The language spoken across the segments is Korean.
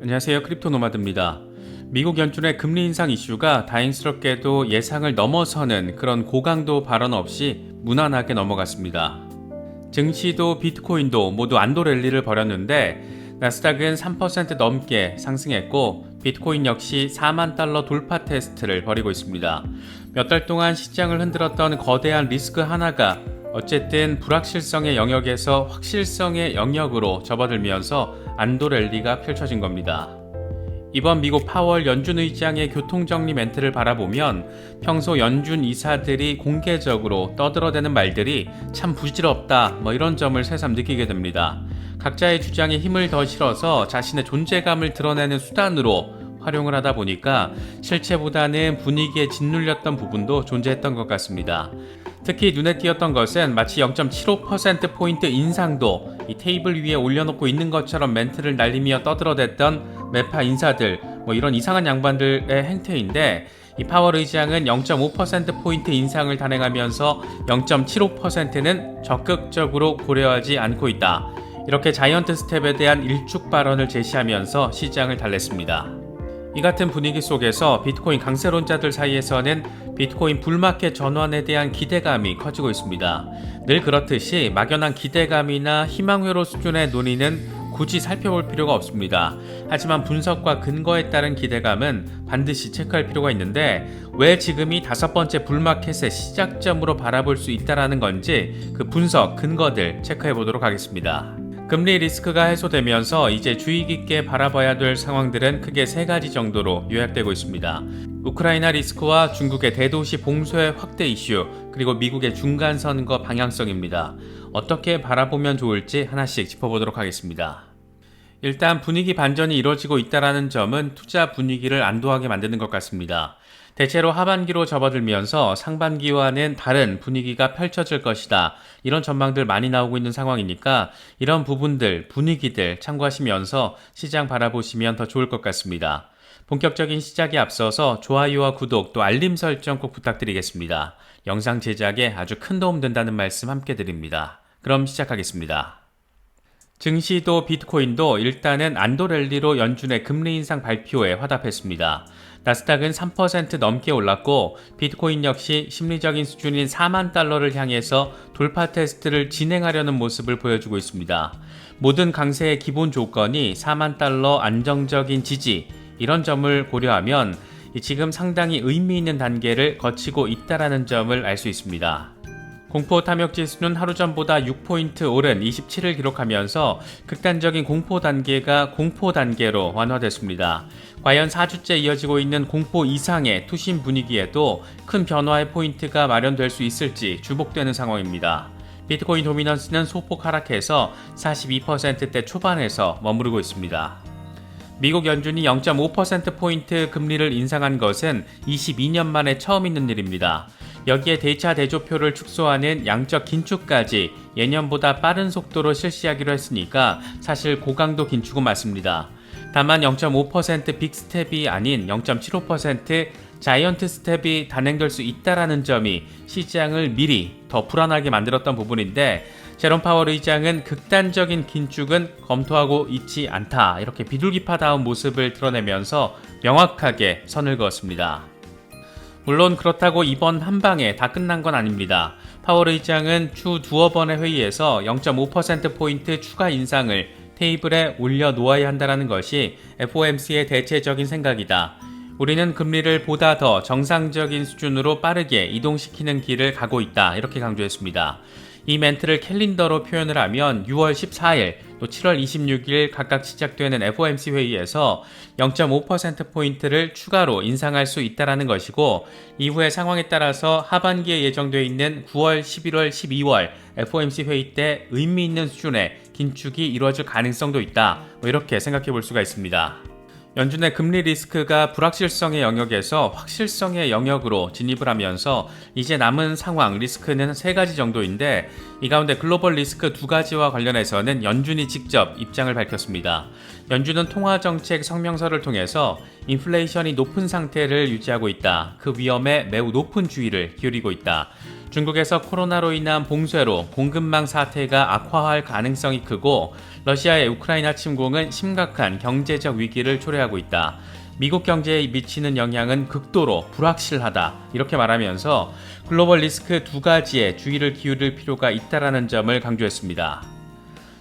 안녕하세요. 크립토 노마드입니다. 미국 연준의 금리 인상 이슈가 다행스럽게도 예상을 넘어서는 그런 고강도 발언 없이 무난하게 넘어갔습니다. 증시도 비트코인도 모두 안도 랠리를 벌였는데 나스닥은 3% 넘게 상승했고 비트코인 역시 4만 달러 돌파 테스트를 벌이고 있습니다. 몇 달 동안 시장을 흔들었던 거대한 리스크 하나가 어쨌든 불확실성의 영역에서 확실성의 영역으로 접어들면서 안도 랠리가 펼쳐진 겁니다. 이번 미국 파월 연준 의장의 교통정리 멘트를 바라보면 평소 연준 이사들이 공개적으로 떠들어대는 말들이 참 부질없다 이런 점을 새삼 느끼게 됩니다. 각자의 주장에 힘을 더 실어서 자신의 존재감을 드러내는 수단으로 활용을 하다 보니까 실체보다는 분위기에 짓눌렸던 부분도 존재했던 것 같습니다. 특히 눈에 띄었던 것은 마치 0.75%포인트 인상도 이 테이블 위에 올려놓고 있는 것처럼 멘트를 날리며 떠들어댔던 매파 인사들 이런 이상한 양반들의 행태인데 이 파월 의장은 0.5%포인트 인상을 단행하면서 0.75%는 적극적으로 고려하지 않고 있다. 이렇게 자이언트 스텝에 대한 일축 발언을 제시하면서 시장을 달랬습니다. 이 같은 분위기 속에서 비트코인 강세론자들 사이에서는 비트코인 불마켓 전환에 대한 기대감이 커지고 있습니다. 늘 그렇듯이 막연한 기대감이나 희망회로 수준의 논의는 굳이 살펴볼 필요가 없습니다. 하지만 분석과 근거에 따른 기대감은 반드시 체크할 필요가 있는데 왜 지금이 5번째 불마켓의 시작점으로 바라볼 수 있다는 건지 그 분석, 근거들 체크해 보도록 하겠습니다. 금리 리스크가 해소되면서 이제 주의 깊게 바라봐야 될 상황들은 크게 3가지 정도로 요약되고 있습니다. 우크라이나 리스크와 중국의 대도시 봉쇄 확대 이슈, 그리고 미국의 중간선거 방향성입니다. 어떻게 바라보면 좋을지 하나씩 짚어보도록 하겠습니다. 일단 분위기 반전이 이루어지고 있다는 점은 투자 분위기를 안도하게 만드는 것 같습니다. 대체로 하반기로 접어들면서 상반기와는 다른 분위기가 펼쳐질 것이다. 이런 전망들 많이 나오고 있는 상황이니까 이런 부분들, 분위기들 참고하시면서 시장 바라보시면 더 좋을 것 같습니다. 본격적인 시작에 앞서서 좋아요와 구독 또 알림 설정 꼭 부탁드리겠습니다. 영상 제작에 아주 큰 도움 된다는 말씀 함께 드립니다. 그럼 시작하겠습니다. 증시도 비트코인도 일단은 안도 랠리로 연준의 금리 인상 발표에 화답했습니다. 나스닥은 3% 넘게 올랐고 비트코인 역시 심리적인 수준인 4만 달러를 향해서 돌파 테스트를 진행하려는 모습을 보여주고 있습니다. 모든 강세의 기본 조건이 4만 달러 안정적인 지지, 이런 점을 고려하면 지금 상당히 의미 있는 단계를 거치고 있다는 점을 알 수 있습니다. 공포 탐욕 지수는 하루 전보다 6포인트 오른 27을 기록하면서 극단적인 공포 단계가 공포 단계로 완화됐습니다. 과연 4주째 이어지고 있는 공포 이상의 투신 분위기에도 큰 변화의 포인트가 마련될 수 있을지 주목되는 상황입니다. 비트코인 도미넌스는 소폭 하락해서 42%대 초반에서 머무르고 있습니다. 미국 연준이 0.5%포인트 금리를 인상한 것은 22년 만에 처음 있는 일입니다. 여기에 대차 대조표를 축소하는 양적 긴축까지 예년보다 빠른 속도로 실시하기로 했으니까 사실 고강도 긴축은 맞습니다. 다만 0.5% 빅스텝이 아닌 0.75% 자이언트 스텝이 단행될 수 있다는 점이 시장을 미리 더 불안하게 만들었던 부분인데 제롬 파월 의장은 극단적인 긴축은 검토하고 있지 않다, 이렇게 비둘기파다운 모습을 드러내면서 명확하게 선을 그었습니다. 물론 그렇다고 이번 한 방에 다 끝난 건 아닙니다. 파월 의장은 추 두어 번의 회의에서 0.5%포인트 추가 인상을 테이블에 올려놓아야 한다는 것이 FOMC의 대체적인 생각이다. 우리는 금리를 보다 더 정상적인 수준으로 빠르게 이동시키는 길을 가고 있다, 이렇게 강조했습니다. 이 멘트를 캘린더로 표현을 하면 6월 14일 또 7월 26일 각각 시작되는 FOMC 회의에서 0.5%포인트를 추가로 인상할 수 있다는 것이고 이후의 상황에 따라서 하반기에 예정되어 있는 9월, 11월, 12월 FOMC 회의 때 의미 있는 수준의 긴축이 이루어질 가능성도 있다, 이렇게 생각해 볼 수가 있습니다. 연준의 금리 리스크가 불확실성의 영역에서 확실성의 영역으로 진입을 하면서 이제 남은 상황 리스크는 3가지 정도인데 이 가운데 글로벌 리스크 2가지와 관련해서는 연준이 직접 입장을 밝혔습니다. 연준은 통화정책 성명서를 통해서 인플레이션이 높은 상태를 유지하고 있다. 그 위험에 매우 높은 주의를 기울이고 있다. 중국에서 코로나로 인한 봉쇄로 공급망 사태가 악화할 가능성이 크고 러시아의 우크라이나 침공은 심각한 경제적 위기를 초래하고 있다. 미국 경제에 미치는 영향은 극도로 불확실하다. 이렇게 말하면서 글로벌 리스크 두 가지에 주의를 기울일 필요가 있다라는 점을 강조했습니다.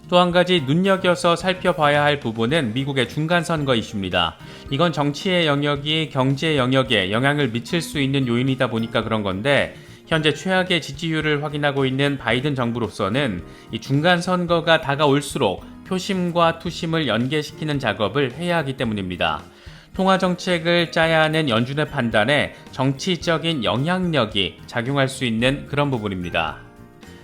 또 한 가지 눈여겨서 살펴봐야 할 부분은 미국의 중간선거 이슈입니다. 이건 정치의 영역이 경제 영역에 영향을 미칠 수 있는 요인이다 보니까 그런 건데 현재 최악의 지지율을 확인하고 있는 바이든 정부로서는 이 중간선거가 다가올수록 표심과 투심을 연계시키는 작업을 해야 하기 때문입니다. 통화정책을 짜야 하는 연준의 판단에 정치적인 영향력이 작용할 수 있는 그런 부분입니다.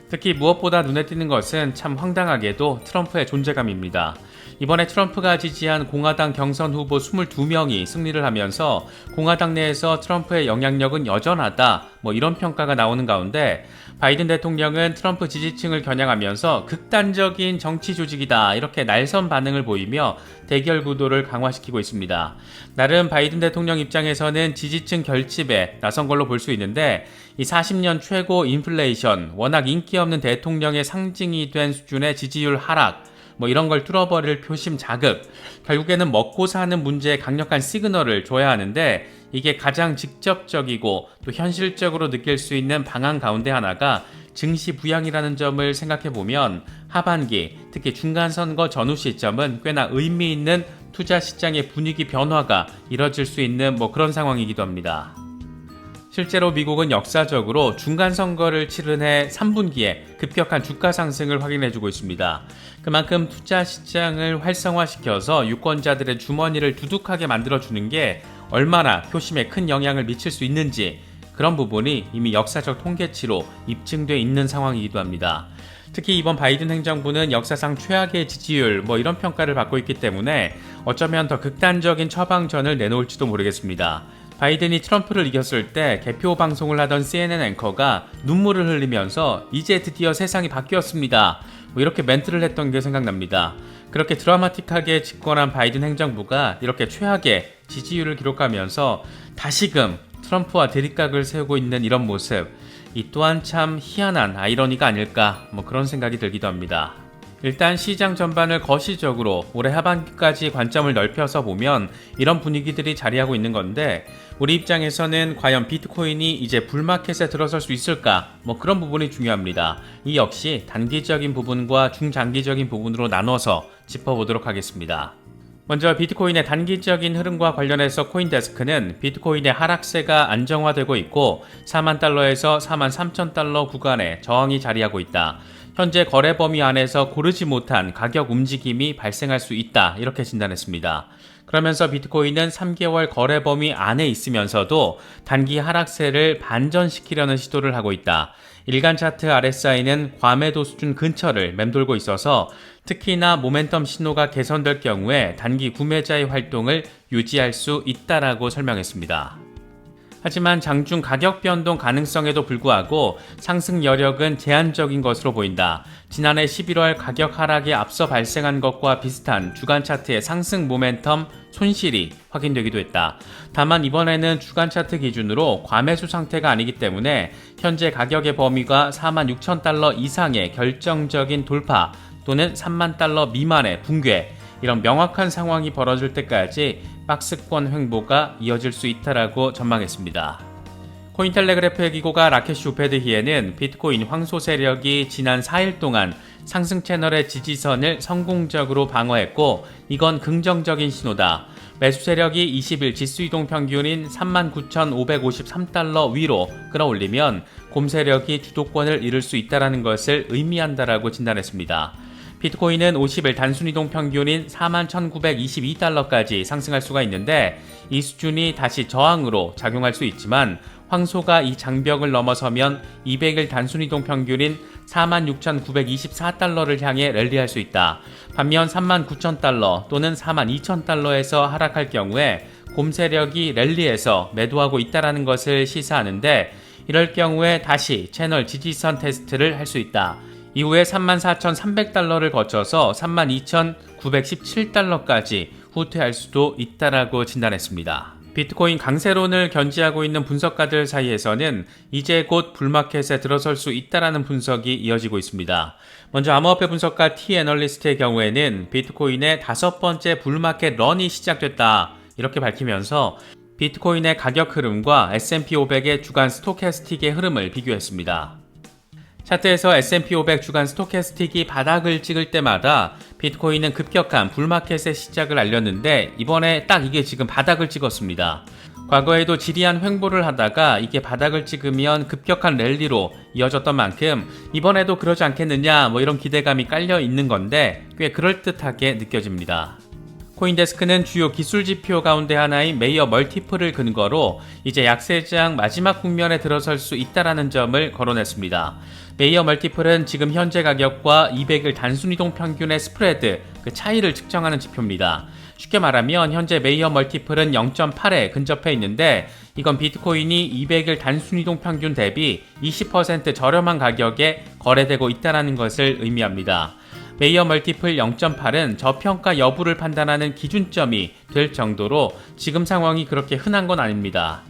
특히 무엇보다 눈에 띄는 것은 참 황당하게도 트럼프의 존재감입니다. 이번에 트럼프가 지지한 공화당 경선 후보 22명이 승리를 하면서 공화당 내에서 트럼프의 영향력은 여전하다, 이런 평가가 나오는 가운데 바이든 대통령은 트럼프 지지층을 겨냥하면서 극단적인 정치 조직이다, 이렇게 날선 반응을 보이며 대결 구도를 강화시키고 있습니다. 나름 바이든 대통령 입장에서는 지지층 결집에 나선 걸로 볼 수 있는데 이 40년 최고 인플레이션, 워낙 인기 없는 대통령의 상징이 된 수준의 지지율 하락, 이런 걸 뚫어버릴 표심 자극, 결국에는 먹고 사는 문제에 강력한 시그널을 줘야 하는데 이게 가장 직접적이고 또 현실적으로 느낄 수 있는 방안 가운데 하나가 증시 부양이라는 점을 생각해보면 하반기, 특히 중간선거 전후 시점은 꽤나 의미 있는 투자 시장의 분위기 변화가 이뤄질 수 있는 그런 상황이기도 합니다. 실제로 미국은 역사적으로 중간선거를 치른 해 3분기에 급격한 주가 상승을 확인해주고 있습니다. 그만큼 투자 시장을 활성화시켜서 유권자들의 주머니를 두둑하게 만들어주는 게 얼마나 표심에 큰 영향을 미칠 수 있는지 그런 부분이 이미 역사적 통계치로 입증돼 있는 상황이기도 합니다. 특히 이번 바이든 행정부는 역사상 최악의 지지율 이런 평가를 받고 있기 때문에 어쩌면 더 극단적인 처방전을 내놓을지도 모르겠습니다. 바이든이 트럼프를 이겼을 때 개표 방송을 하던 CNN 앵커가 눈물을 흘리면서 이제 드디어 세상이 바뀌었습니다. 이렇게 멘트를 했던 게 생각납니다. 그렇게 드라마틱하게 집권한 바이든 행정부가 이렇게 최악의 지지율을 기록하면서 다시금 트럼프와 대립각을 세우고 있는 이런 모습, 이 또한 참 희한한 아이러니가 아닐까 그런 생각이 들기도 합니다. 일단 시장 전반을 거시적으로 올해 하반기까지 관점을 넓혀서 보면 이런 분위기들이 자리하고 있는 건데 우리 입장에서는 과연 비트코인이 이제 불마켓에 들어설 수 있을까? 그런 부분이 중요합니다. 이 역시 단기적인 부분과 중장기적인 부분으로 나눠서 짚어보도록 하겠습니다. 먼저 비트코인의 단기적인 흐름과 관련해서 코인데스크는 비트코인의 하락세가 안정화되고 있고 4만 달러에서 4만 3천 달러 구간에 저항이 자리하고 있다. 현재 거래 범위 안에서 고르지 못한 가격 움직임이 발생할 수 있다. 이렇게 진단했습니다. 그러면서 비트코인은 3개월 거래 범위 안에 있으면서도 단기 하락세를 반전시키려는 시도를 하고 있다. 일간 차트 RSI는 과매도 수준 근처를 맴돌고 있어서 특히나 모멘텀 신호가 개선될 경우에 단기 구매자의 활동을 유지할 수 있다라고 설명했습니다. 하지만 장중 가격 변동 가능성에도 불구하고 상승 여력은 제한적인 것으로 보인다. 지난해 11월 가격 하락에 앞서 발생한 것과 비슷한 주간 차트의 상승 모멘텀 손실이 확인되기도 했다. 다만 이번에는 주간 차트 기준으로 과매수 상태가 아니기 때문에 현재 가격의 범위가 46,000달러 이상의 결정적인 돌파 또는 3만 달러 미만의 붕괴, 이런 명확한 상황이 벌어질 때까지 박스권 횡보가 이어질 수 있다라고 전망했습니다. 코인텔레그래프의 기고가 라케시 우페드히에는 비트코인 황소 세력이 지난 4일 동안 상승 채널의 지지선을 성공적으로 방어했고 이건 긍정적인 신호다. 매수 세력이 20일 지수 이동 평균인 39,553달러 위로 끌어올리면 곰 세력이 주도권을 잃을 수 있다는 것을 의미한다라고 진단했습니다. 비트코인은 50일 단순이동 평균인 41,922달러까지 상승할 수가 있는데 이 수준이 다시 저항으로 작용할 수 있지만 황소가 이 장벽을 넘어서면 200일 단순이동 평균인 46,924달러를 향해 랠리할 수 있다. 반면 39,000달러 또는 42,000달러에서 하락할 경우에 곰 세력이 랠리에서 매도하고 있다는 것을 시사하는데 이럴 경우에 다시 채널 지지선 테스트를 할 수 있다. 이후에 34,300달러를 거쳐서 32,917달러까지 후퇴할 수도 있다라고 진단했습니다. 비트코인 강세론을 견지하고 있는 분석가들 사이에서는 이제 곧 불마켓에 들어설 수 있다라는 분석이 이어지고 있습니다. 먼저 암호화폐 분석가 T-애널리스트의 경우에는 비트코인의 5번째 불마켓 런이 시작됐다 이렇게 밝히면서 비트코인의 가격 흐름과 S&P 500의 주간 스토캐스틱의 흐름을 비교했습니다. 차트에서 S&P 500 주간 스토캐스틱이 바닥을 찍을 때마다 비트코인은 급격한 불마켓의 시작을 알렸는데 이번에 딱 이게 지금 바닥을 찍었습니다. 과거에도 지리한 횡보를 하다가 이게 바닥을 찍으면 급격한 랠리로 이어졌던 만큼 이번에도 그러지 않겠느냐 이런 기대감이 깔려 있는 건데 꽤 그럴듯하게 느껴집니다. 코인데스크는 주요 기술 지표 가운데 하나인 메이어 멀티플을 근거로 이제 약세장 마지막 국면에 들어설 수 있다라는 점을 거론했습니다. 메이어 멀티플은 지금 현재 가격과 200일 단순이동 평균의 스프레드, 그 차이를 측정하는 지표입니다. 쉽게 말하면 현재 메이어 멀티플은 0.8에 근접해 있는데 이건 비트코인이 200일 단순이동 평균 대비 20% 저렴한 가격에 거래되고 있다는 것을 의미합니다. 메이어 멀티플 0.8은 저평가 여부를 판단하는 기준점이 될 정도로 지금 상황이 그렇게 흔한 건 아닙니다.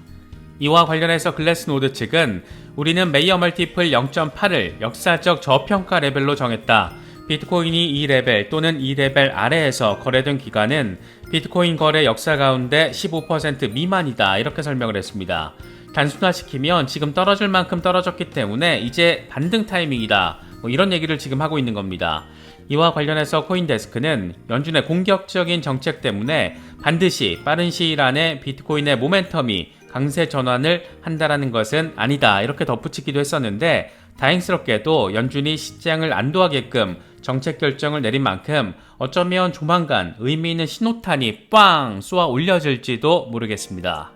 이와 관련해서 글래스노드 측은 우리는 메이어 멀티플 0.8을 역사적 저평가 레벨로 정했다. 비트코인이 이 레벨 또는 이 레벨 아래에서 거래된 기간은 비트코인 거래 역사 가운데 15% 미만이다. 이렇게 설명을 했습니다. 단순화시키면 지금 떨어질 만큼 떨어졌기 때문에 이제 반등 타이밍이다. 이런 얘기를 지금 하고 있는 겁니다. 이와 관련해서 코인데스크는 연준의 공격적인 정책 때문에 반드시 빠른 시일 안에 비트코인의 모멘텀이 강세 전환을 한다라는 것은 아니다 이렇게 덧붙이기도 했었는데 다행스럽게도 연준이 시장을 안도하게끔 정책 결정을 내린 만큼 어쩌면 조만간 의미 있는 신호탄이 빵 쏘아 올려질지도 모르겠습니다.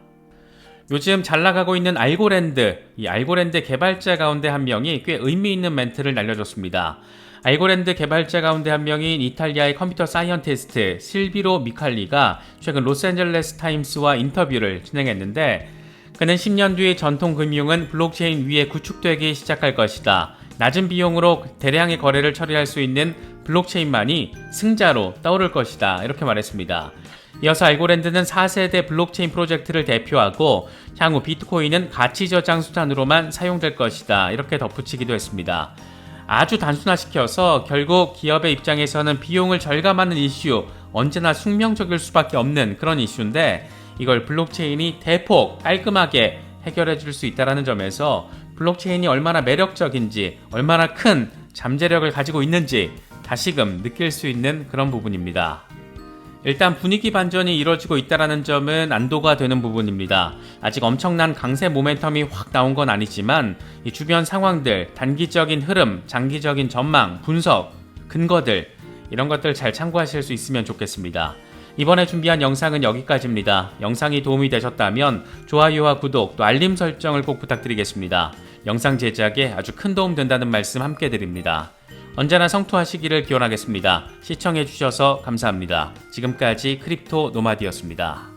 요즘 잘 나가고 있는 알고랜드, 이 알고랜드 개발자 가운데 한 명이 꽤 의미 있는 멘트를 날려줬습니다. 알고랜드 개발자 가운데 한 명인 이탈리아의 컴퓨터 사이언티스트 실비로 미칼리가 최근 로스앤젤레스 타임스와 인터뷰를 진행했는데 그는 10년 뒤 전통 금융은 블록체인 위에 구축되기 시작할 것이다. 낮은 비용으로 대량의 거래를 처리할 수 있는 블록체인만이 승자로 떠오를 것이다. 이렇게 말했습니다. 이어서 알고랜드는 4세대 블록체인 프로젝트를 대표하고 향후 비트코인은 가치 저장 수단으로만 사용될 것이다. 이렇게 덧붙이기도 했습니다. 아주 단순화시켜서 결국 기업의 입장에서는 비용을 절감하는 이슈, 언제나 숙명적일 수밖에 없는 그런 이슈인데 이걸 블록체인이 대폭 깔끔하게 해결해 줄 수 있다는 점에서 블록체인이 얼마나 매력적인지, 얼마나 큰 잠재력을 가지고 있는지 다시금 느낄 수 있는 그런 부분입니다. 일단 분위기 반전이 이뤄지고 있다는 점은 안도가 되는 부분입니다. 아직 엄청난 강세 모멘텀이 확 나온 건 아니지만 이 주변 상황들, 단기적인 흐름, 장기적인 전망, 분석, 근거들 이런 것들 잘 참고하실 수 있으면 좋겠습니다. 이번에 준비한 영상은 여기까지입니다. 영상이 도움이 되셨다면 좋아요와 구독 또 알림 설정을 꼭 부탁드리겠습니다. 영상 제작에 아주 큰 도움 된다는 말씀 함께 드립니다. 언제나 성투하시기를 기원하겠습니다. 시청해주셔서 감사합니다. 지금까지 크립토 노마디였습니다.